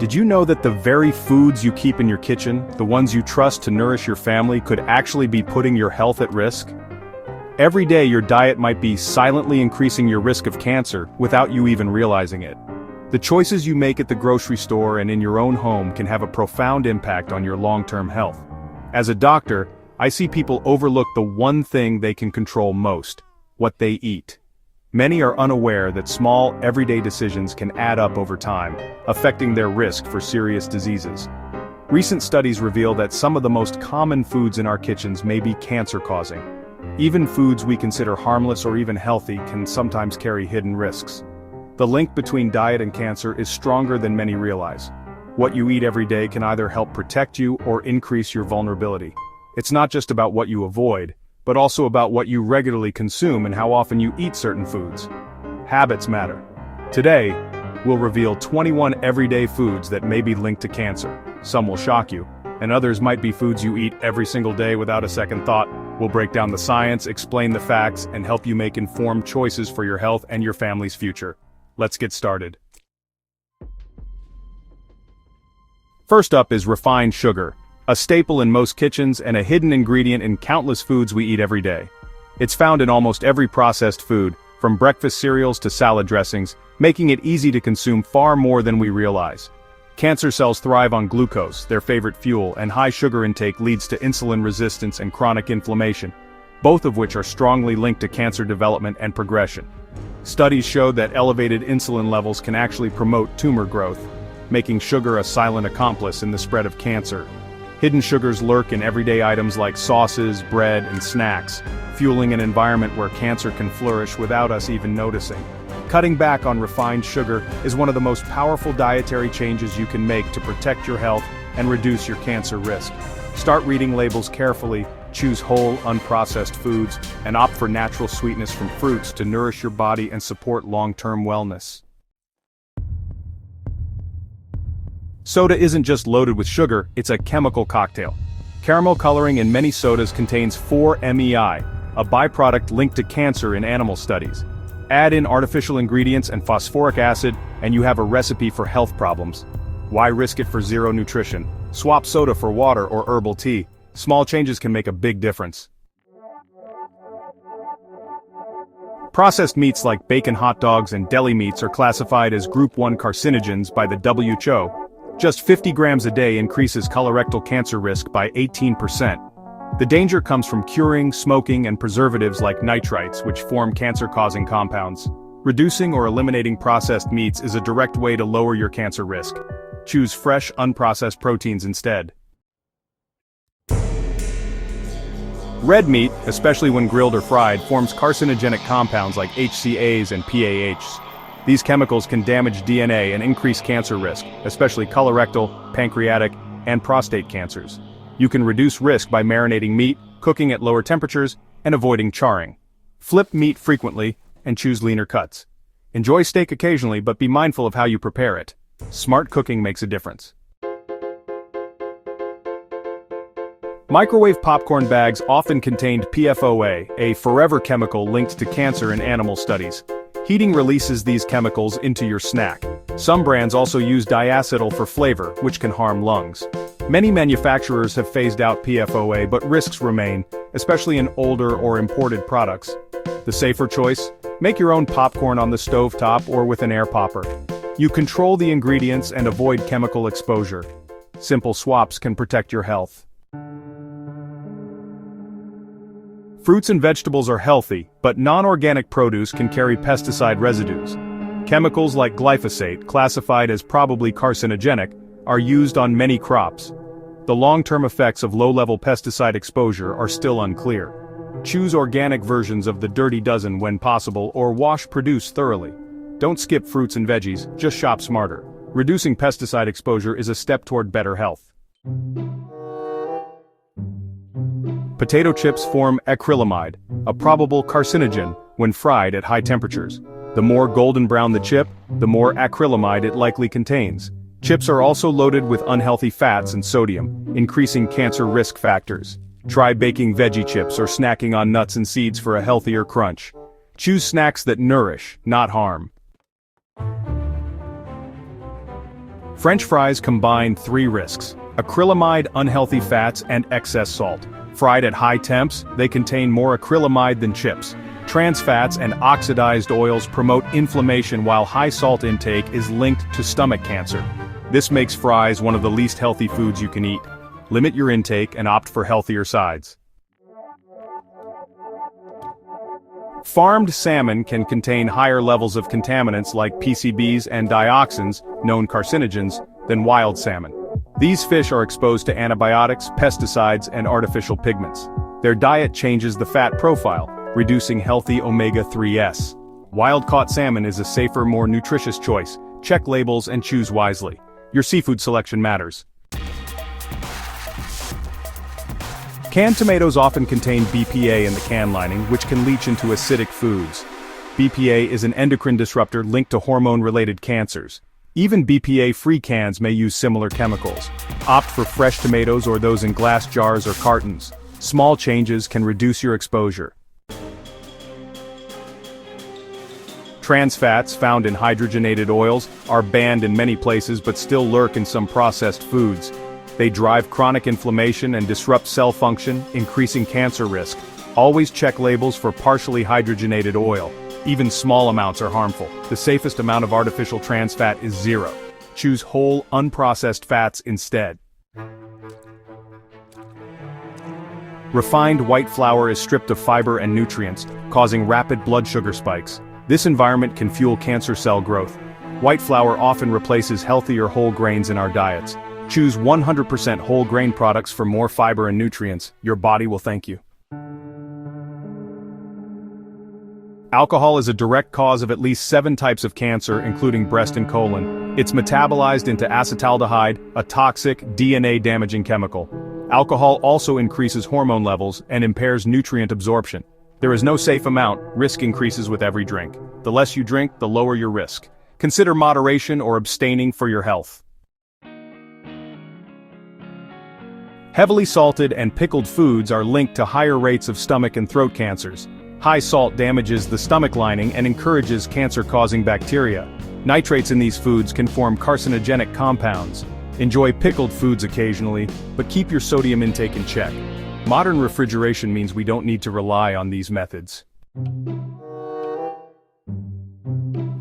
Did you know that the very foods you keep in your kitchen, the ones you trust to nourish your family, could actually be putting your health at risk? Every day your diet might be silently increasing your risk of cancer without you even realizing it. The choices you make at the grocery store and in your own home can have a profound impact on your long-term health. As a doctor, I see people overlook the one thing they can control most: what they eat. Many are unaware that small, everyday decisions can add up over time, affecting their risk for serious diseases. Recent studies reveal that some of the most common foods in our kitchens may be cancer-causing. Even foods we consider harmless or even healthy can sometimes carry hidden risks. The link between diet and cancer is stronger than many realize. What you eat every day can either help protect you or increase your vulnerability. It's not just about what you avoid, but also about what you regularly consume and how often you eat certain foods. Habits matter. Today, we'll reveal 21 everyday foods that may be linked to cancer. Some will shock you, and others might be foods you eat every single day without a second thought. We'll break down the science, explain the facts, and help you make informed choices for your health and your family's future. Let's get started. First up is refined sugar, a staple in most kitchens and a hidden ingredient in countless foods we eat every day. It's found in almost every processed food, from breakfast cereals to salad dressings, making it easy to consume far more than we realize. Cancer cells thrive on glucose, their favorite fuel, and high sugar intake leads to insulin resistance and chronic inflammation, both of which are strongly linked to cancer development and progression. Studies show that elevated insulin levels can actually promote tumor growth, making sugar a silent accomplice in the spread of cancer. Hidden sugars lurk in everyday items like sauces, bread, and snacks, fueling an environment where cancer can flourish without us even noticing. Cutting back on refined sugar is one of the most powerful dietary changes you can make to protect your health and reduce your cancer risk. Start reading labels carefully, choose whole, unprocessed foods, and opt for natural sweetness from fruits to nourish your body and support long-term wellness. Soda isn't just loaded with sugar, it's a chemical cocktail. Caramel coloring in many sodas contains 4-MeI, a byproduct linked to cancer in animal studies. Add in artificial ingredients and phosphoric acid, and you have a recipe for health problems. Why risk it for zero nutrition? Swap soda for water or herbal tea. Small changes can make a big difference. Processed meats like bacon hot dogs and deli meats are classified as Group 1 carcinogens by the WHO. Just 50 grams a day increases colorectal cancer risk by 18%. The danger comes from curing, smoking, and preservatives like nitrites, which form cancer-causing compounds. Reducing or eliminating processed meats is a direct way to lower your cancer risk. Choose fresh, unprocessed proteins instead. Red meat, especially when grilled or fried, forms carcinogenic compounds like HCAs and PAHs. These chemicals can damage DNA and increase cancer risk, especially colorectal, pancreatic, and prostate cancers. You can reduce risk by marinating meat, cooking at lower temperatures, and avoiding charring. Flip meat frequently, and choose leaner cuts. Enjoy steak occasionally, but be mindful of how you prepare it. Smart cooking makes a difference. Microwave popcorn bags often contained PFOA, a forever chemical linked to cancer in animal studies. Heating releases these chemicals into your snack. Some brands also use diacetyl for flavor, which can harm lungs. Many manufacturers have phased out PFOA, but risks remain, especially in older or imported products. The safer choice? Make your own popcorn on the stovetop or with an air popper. You control the ingredients and avoid chemical exposure. Simple swaps can protect your health. Fruits and vegetables are healthy, but non-organic produce can carry pesticide residues. Chemicals like glyphosate, classified as probably carcinogenic, are used on many crops. The long-term effects of low-level pesticide exposure are still unclear. Choose organic versions of the dirty dozen when possible, or wash produce thoroughly. Don't skip fruits and veggies, just shop smarter. Reducing pesticide exposure is a step toward better health. Potato chips form acrylamide, a probable carcinogen, when fried at high temperatures. The more golden brown the chip, the more acrylamide it likely contains. Chips are also loaded with unhealthy fats and sodium, increasing cancer risk factors. Try baking veggie chips or snacking on nuts and seeds for a healthier crunch. Choose snacks that nourish, not harm. French fries combine three risks: acrylamide, unhealthy fats, and excess salt. Fried at high temps, they contain more acrylamide than chips. Trans fats and oxidized oils promote inflammation, while high salt intake is linked to stomach cancer. This makes fries one of the least healthy foods you can eat. Limit your intake and opt for healthier sides. Farmed salmon can contain higher levels of contaminants like PCBs and dioxins, known carcinogens, than wild salmon. These fish are exposed to antibiotics, pesticides, and artificial pigments. Their diet changes the fat profile, reducing healthy omega-3s. Wild-caught salmon is a safer, more nutritious choice. Check labels and choose wisely. Your seafood selection matters. Canned tomatoes often contain BPA in the can lining, which can leach into acidic foods. BPA is an endocrine disruptor linked to hormone-related cancers. Even BPA-free cans may use similar chemicals. Opt for fresh tomatoes or those in glass jars or cartons. Small changes can reduce your exposure. Trans fats, found in hydrogenated oils, are banned in many places but still lurk in some processed foods. They drive chronic inflammation and disrupt cell function, increasing cancer risk. Always check labels for partially hydrogenated oil. Even small amounts are harmful. The safest amount of artificial trans fat is 0. Choose whole, unprocessed fats instead. Refined white flour is stripped of fiber and nutrients, causing rapid blood sugar spikes. This environment can fuel cancer cell growth. White flour often replaces healthier whole grains in our diets. Choose 100% whole grain products for more fiber and nutrients. Your body will thank you. Alcohol is a direct cause of at least 7 types of cancer, including breast and colon. It's metabolized into acetaldehyde, a toxic, DNA-damaging chemical. Alcohol also increases hormone levels and impairs nutrient absorption. There is no safe amount. Risk increases with every drink. The less you drink, the lower your risk. Consider moderation or abstaining for your health. Heavily salted and pickled foods are linked to higher rates of stomach and throat cancers. High salt damages the stomach lining and encourages cancer-causing bacteria. Nitrates in these foods can form carcinogenic compounds. Enjoy pickled foods occasionally, but keep your sodium intake in check. Modern refrigeration means we don't need to rely on these methods.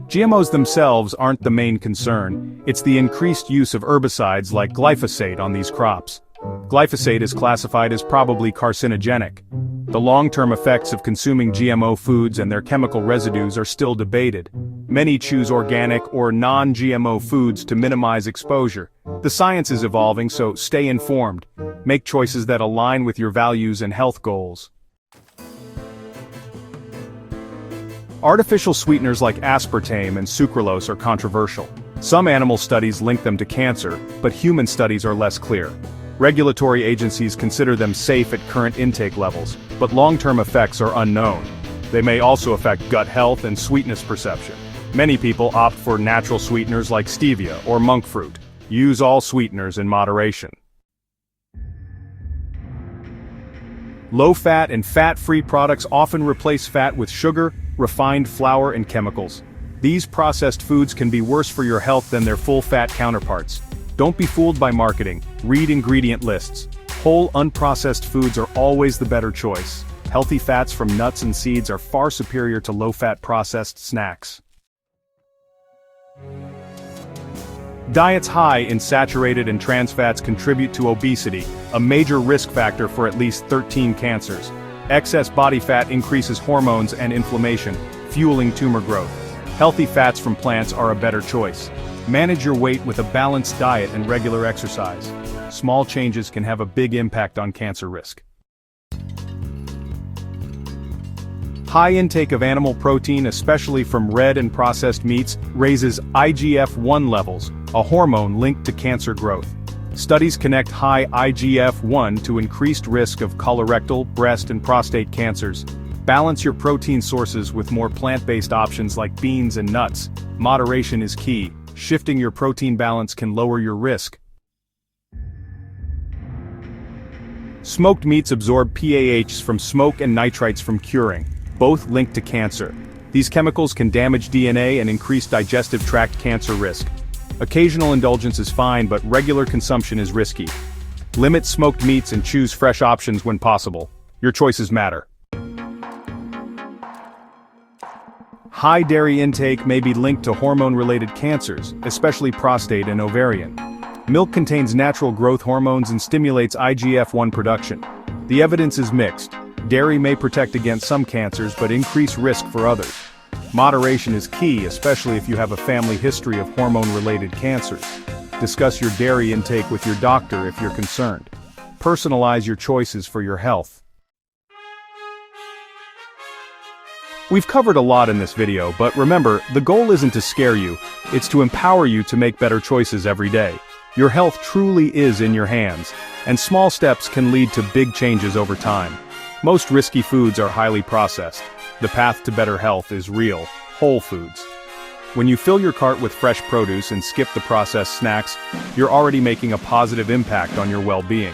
GMOs themselves aren't the main concern. It's the increased use of herbicides like glyphosate on these crops. Glyphosate is classified as probably carcinogenic. The long-term effects of consuming GMO foods and their chemical residues are still debated. Many choose organic or non-GMO foods to minimize exposure. The science is evolving, so stay informed. Make choices that align with your values and health goals. Artificial sweeteners like aspartame and sucralose are controversial. Some animal studies link them to cancer, but human studies are less clear. Regulatory agencies consider them safe at current intake levels, but long-term effects are unknown. They may also affect gut health and sweetness perception. Many people opt for natural sweeteners like stevia or monk fruit. Use all sweeteners in moderation. Low-fat and fat-free products often replace fat with sugar, refined flour, and chemicals. These processed foods can be worse for your health than their full-fat counterparts. Don't be fooled by marketing. Read ingredient lists. Whole, unprocessed foods are always the better choice. Healthy fats from nuts and seeds are far superior to low-fat processed snacks. Diets high in saturated and trans fats contribute to obesity, a major risk factor for at least 13 cancers. Excess body fat increases hormones and inflammation, fueling tumor growth. Healthy fats from plants are a better choice. Manage your weight with a balanced diet and regular exercise. Small changes can have a big impact on cancer risk. High intake of animal protein, especially from red and processed meats, raises IGF-1 levels, a hormone linked to cancer growth. Studies connect high IGF-1 to increased risk of colorectal, breast, and prostate cancers. Balance your protein sources with more plant-based options like beans and nuts. Moderation is key. Shifting your protein balance can lower your risk. Smoked meats absorb PAHs from smoke and nitrites from curing, both linked to cancer. These chemicals can damage DNA and increase digestive tract cancer risk. Occasional indulgence is fine, but regular consumption is risky. Limit smoked meats and choose fresh options when possible. Your choices matter. High dairy intake may be linked to hormone-related cancers, especially prostate and ovarian. Milk contains natural growth hormones and stimulates IGF-1 production. The evidence is mixed. Dairy may protect against some cancers but increase risk for others. Moderation is key, especially if you have a family history of hormone-related cancers. Discuss your dairy intake with your doctor if you're concerned. Personalize your choices for your health. We've covered a lot in this video, but remember, the goal isn't to scare you, it's to empower you to make better choices every day. Your health truly is in your hands, and small steps can lead to big changes over time. Most risky foods are highly processed. The path to better health is real, whole foods. When you fill your cart with fresh produce and skip the processed snacks, you're already making a positive impact on your well-being.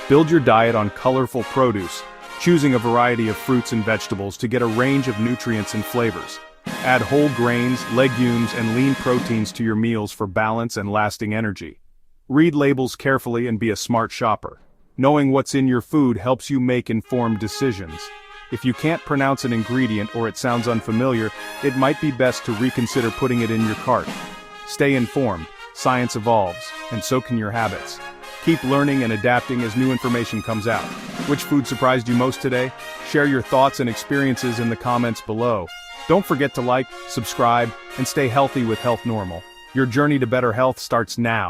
Build your diet on colorful produce, choosing a variety of fruits and vegetables to get a range of nutrients and flavors. Add whole grains, legumes, and lean proteins to your meals for balance and lasting energy. Read labels carefully and be a smart shopper. Knowing what's in your food helps you make informed decisions. If you can't pronounce an ingredient or it sounds unfamiliar, it might be best to reconsider putting it in your cart. Stay informed, science evolves, and so can your habits. Keep learning and adapting as new information comes out. Which food surprised you most today? Share your thoughts and experiences in the comments below. Don't forget to like, subscribe, and stay healthy with Health Normal. Your journey to better health starts now.